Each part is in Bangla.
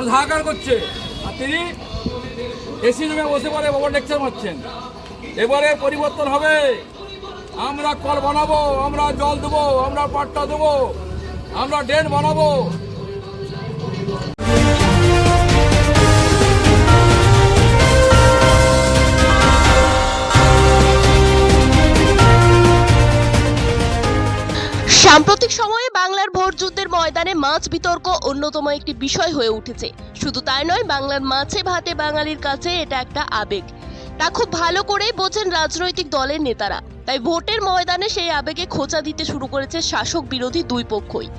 মানুষ হাহাকার করছে, আর তিনি এসি রুমে বসে পড়ে বাবা লেকচার মারছেন। এবারে পরিবর্তন হবে, আমরা কল বানাবো, আমরা জল দেবো, আমরা পাট্টা দেবো, আমরা ড্রেন বানাবো। সাম্প্রতিক সময়ে বাংলার ভোটযুদ্ধের ময়দানে মাছ বিতর্ক অন্যতম একটি বিষয় হয়ে উঠেছে। শুধু তাই নয়, বাংলার মাছে ভাতে বাঙালির কাছে এটা একটা আবেগ। তা খুব ভালো করেই বোঝেন রাজনৈতিক দলের নেতারা। তাই ভোটের ময়দানে সেই আবেগে খোঁচা দিতে শুরু করেছে শাসক বিরোধী দুই পক্ষই।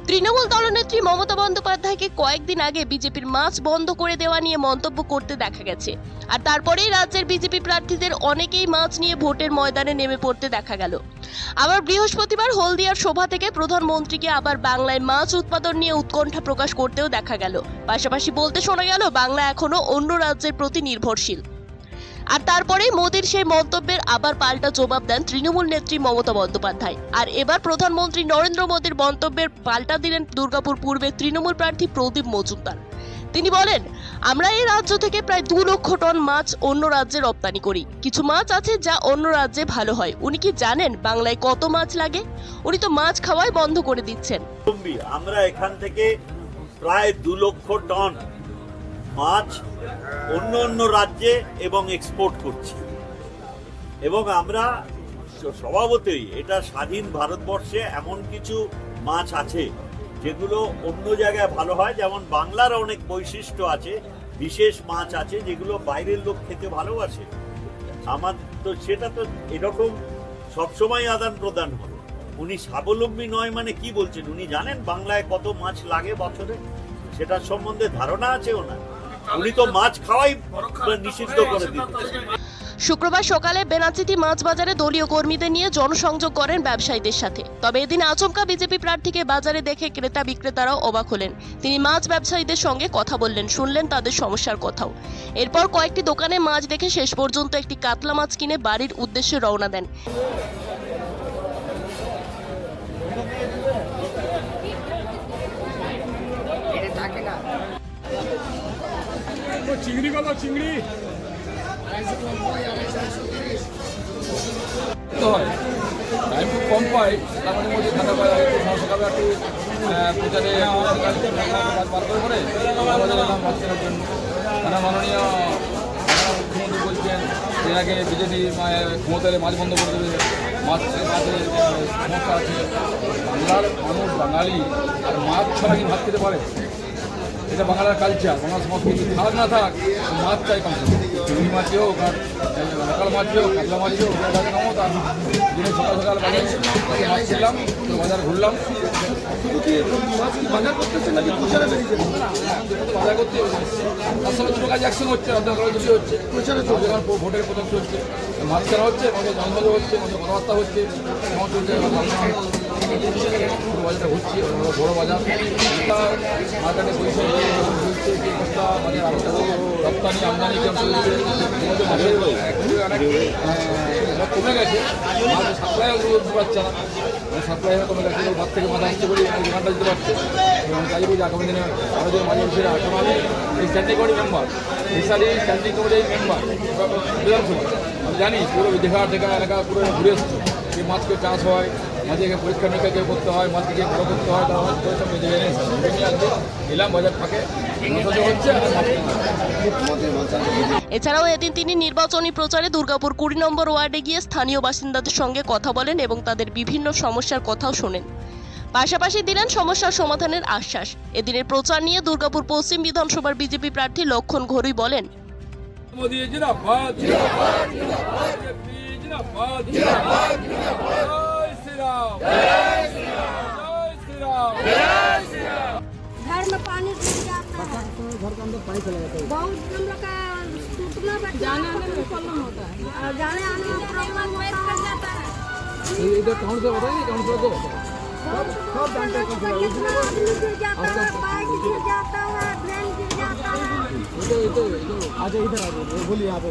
তৃণমূল দলনেত্রী মমতা বন্দ্যোপাধ্যায়কে কয়েকদিন আগে বিজেপির মাছ বন্ধ করে দেওয়া নিয়ে মন্তব্য করতে দেখা গেছে, আর তারপরেই রাজ্যের বিজেপি প্রার্থীদের অনেকেই মাছ নিয়ে ভোটের ময়দানে নেমে পড়তে দেখা গেল। আবার বৃহস্পতিবার হলদিয়ার সভা থেকে প্রধানমন্ত্রীকে আবার বাংলায় মাছ উৎপাদন নিয়ে উৎকণ্ঠা প্রকাশ করতেও দেখা গেল। পাশাপাশি বলতে শোনা গেল বাংলা এখনো অন্য রাজ্যের প্রতি নির্ভরশীল। আর তারপরেই মোদির সেই মন্তব্যের আবার পাল্টা জবাব দেন তৃণমূল নেত্রী মমতা বন্দ্যোপাধ্যায়। আর এবার প্রধানমন্ত্রী নরেন্দ্র মোদির মন্তব্যের পাল্টা দিলেন দুর্গাপুর পূর্বে তৃণমূল প্রার্থী প্রদীপ মজুমদার। তিনি বলেন, আমরা এই রাজ্য থেকে প্রায় 2 লক্ষ টন মাছ অন্য রাজ্যে রপ্তানি করি। কিছু মাছ আছে যা অন্য রাজ্যে ভালো হয়। উনি কি জানেন বাংলায় কত মাছ লাগে? উনি তো মাছ খাওয়াই বন্ধ করে দিচ্ছেন। আমরা এখান থেকে প্রায় 2 লক্ষ টন মাছ অন্য অন্য রাজ্যে এবং এক্সপোর্ট করছি, এবং আমরা স্বভাবতই এটা স্বাধীন ভারতবর্ষে এমন কিছু মাছ আছে যেগুলো অন্য জায়গায় ভালো হয়। যেমন বাংলার অনেক বৈশিষ্ট্য আছে, বিশেষ মাছ আছে যেগুলো বাইরের লোক খেতে ভালোবাসে। আমার তো সেটা তো এরকম সবসময় আদান প্রদান হবে। উনি স্বাবলম্বী নয় মানে কি বলছেন? উনি জানেন বাংলায় কত মাছ লাগে বছরে? সেটার সম্বন্ধে ধারণা আছে ওনার? উনি তো মাছ খাওয়াই নিষিদ্ধ করে দিচ্ছেন। শুক্রবার সকালে বেনাচিতি মাছ বাজারে দলীয় কর্মীদের নিয়ে জনসংযোগ করেন ব্যবসায়ীদের সাথে। তবে এদিন আচমকা বিজেপি প্রার্থীকে বাজারে দেখে ক্রেতা বিক্রেতারাও অবাক হলেন। তিনি মাছ ব্যবসায়ীদের সঙ্গে কথা বললেন, শুনলেন তাদের সমস্যার কথাও। এরপর কয়েকটি দোকানে মাছ দেখে শেষ পর্যন্ত একটি কাতলা মাছ কিনে বাড়ির উদ্দেশ্যে রওনা দেন। চিংড়ি কত? চিংড়ি টাইম খুব কম পাই, তার মধ্যে থাকা পায় একটু সমস্যা হবে। একটু প্রচারে বার করে পরে আমাদের নাম মাছ কেনার জন্য তারা মাননীয় মুখ্যমন্ত্রী বলছেন এর আগে বিজেপি ক্ষমতায় মাছ বন্ধ করে দেবে। মাছের সমস্যা আছে। বাংলার মানুষ বাঙালি আর মাছ ছাড়া কি ভাত খেতে পারে? এটা বাংলার কালচার, বাংলার সংস্কৃতি। থাক না থাক, মাছ চাই কম। চিংড়ি মাছ হোক আর লোকাল মাছ হোক, কাতলা মাছ হোক, বাজারে নামো। তার দিনে সকাল সকাল বাজারে মাছ খেলাম, বাজার ঘুরলাম। বাজার করতেছে নাকি বাজার করতে তার সঙ্গে দুটো কাজ একসঙ্গে হচ্ছে। দুটি হচ্ছে প্রচারে চলছে, কারণ ভোটের প্রচার চলছে, মাছ কেনা হচ্ছে, আমাদের জনসংযোগ হচ্ছে, আমাদের কথাবার্তা হচ্ছে, চলছে। বাজারটা ঘুরছি, বড় বাজার মার্কেটে পরিষেবা চলছে, যে অবস্থা মানে রপ্তানি আমদানি কেমন চলছে, মাছের অনেক কমে গেছে। মাছের সাপ্লাই দিতে পারছে না, সাপ্লাই কমে গেছে। ভাত থেকে মাথা হচ্ছে বলে দোকানটা দিতে পারছে। এবং চাইব যে আগামী দিনে আমাদের মাঝে বিষয়ে এখন আমি এই standing committee member, fishery standing কমিটির মেম্বার বিধানসভা। আমি জানি পুরো দেখা এলাকা পুরো ঘুরে এসেছি যে মাছকে চাষ হয়, মাছকে পরীক্ষা নিরীক্ষা করতে হয়, মাছকে বড় করতে হয়, তার মাছ জেনে এলাম বাজার থাকে হচ্ছে। এছাড়াও এদিন তিনি নির্বাচনী প্রচারে দুর্গাপুর 20 নম্বর ওয়ার্ডে গিয়ে স্থানীয় বাসিন্দাদের সঙ্গে কথা বলেন এবং তাদের বিভিন্ন সমস্যার কথাও শোনেন। পাশাপাশি দিলেন সমস্যার সমাধানের আশ্বাস। এদিনের প্রচার নিয়ে দুর্গাপুর পশ্চিম বিধানসভার বিজেপি প্রার্থী লক্ষণ ঘড়ুই বলেন, घर में पानी घुस जाता है, घर के अंदर पानी चला जाता है, बहुत हम लोग का टूटना जाने आने में प्रॉब्लम होता है, और जाने आने में प्रॉब्लम कर जाता है। इधर टाउन से बताइए, टाउन से तो सब जानते हैं कितना आदमी गिर जाता है, बाइक गिर जाता है, ट्रेन गिर जाता है। इधर आ जाइए, इधर आ जाइए, बोलिए आप।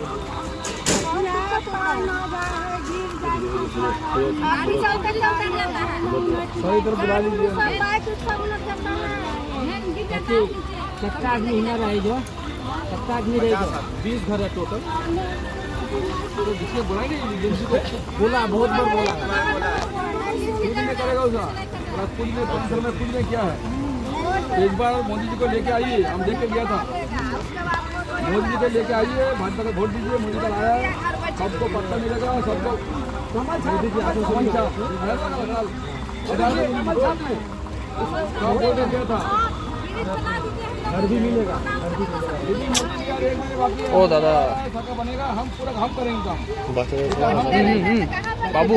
गाड़ी चलते चलते जाता है, सही तरफ बुला लीजिए। बाइक सब लोग जाता है। कितना आदमी इधर रहेगा? कितना आदमी रहेगा? 20 घर है टोटल। तो जिसने बोला नहीं एजेंसी को बोला, बहुत बार बोला कुछ नहीं करेगा उसका। और कुछ में परिसर में कुछ नहीं किया है। एक बार मोदी जी को लेके आइए, हम देख के गया था। मोदी जी को लेके आइए, भाजपा को वोट दीजिए, मोदी का लाया है, सबको पट्टा मिलेगा, सबको मोदी जी आगे गया था, घर भी मिलेगा, यदि मोदी जी का 1 महीने बाकी है, ओ दादा सरकार बनेगा, हम पूरा हम करेंगे काम। बाबू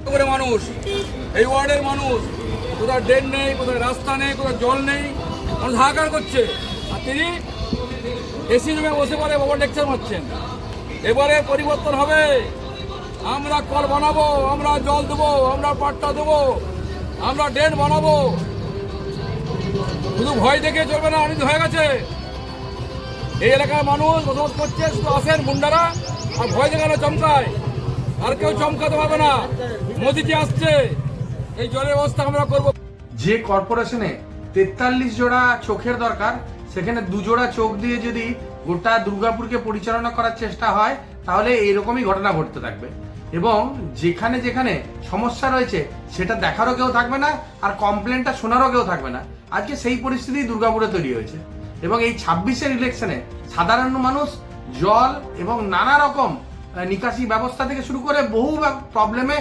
করে মানুষ, এই ওয়ার্ডের মানুষ, কোথাও ড্রেন নেই, কোথাও রাস্তা নেই, কোথাও জল নেই, মানুষ হাহাকার করছে। আর তিনি এসি রুমে বসে পড়ে বাবা লেকচার মারছেন। এবারে পরিবর্তন হবে, আমরা কল বানাবো, আমরা জল দেবো, আমরা পাট্টা দেবো, আমরা ড্রেন বানাবো। শুধু ভয় দেখে চলবে না, অনিত হয়ে গেছে। এই এলাকার মানুষ বসবাস করছে, শুধু আসেন গুন্ডারা আর ভয় দেখানো চমকায়, আর কেউ চমকাতে পারবে না। মোদিজি আসছে, এই জলের ব্যবস্থা আমরা করবো। যে কর্পোরেশনে 43 জোড়া চোখের দরকার, সেখানে 2 জোড়া চোখ দিয়ে যদি গোটা দুর্গাপুরকে পরিচালনা করার চেষ্টা হয়, তাহলে এইরকমই ঘটনা ঘটতে থাকবে। এবং যেখানে যেখানে সমস্যা রয়েছে সেটা দেখারও কেউ থাকবে না, আর কমপ্লেনটা শোনারও কেউ থাকবে না। আজকে সেই পরিস্থিতি দুর্গাপুরে তৈরি হয়েছে। এবং এই 26-এর ইলেকশনে সাধারণ মানুষ জল এবং নানা রকম নিকাশি ব্যবস্থা থেকে শুরু করে বহু প্রবলেমে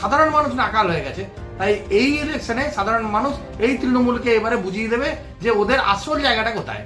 সাধারণ মানুষ নাকাল হয়ে গেছে। তাই এই ইলেকশনে সাধারণ মানুষ এই তৃণমূলকে এবারে বুঝিয়ে দেবে যে ওদের আসল জায়গাটা কোথায়।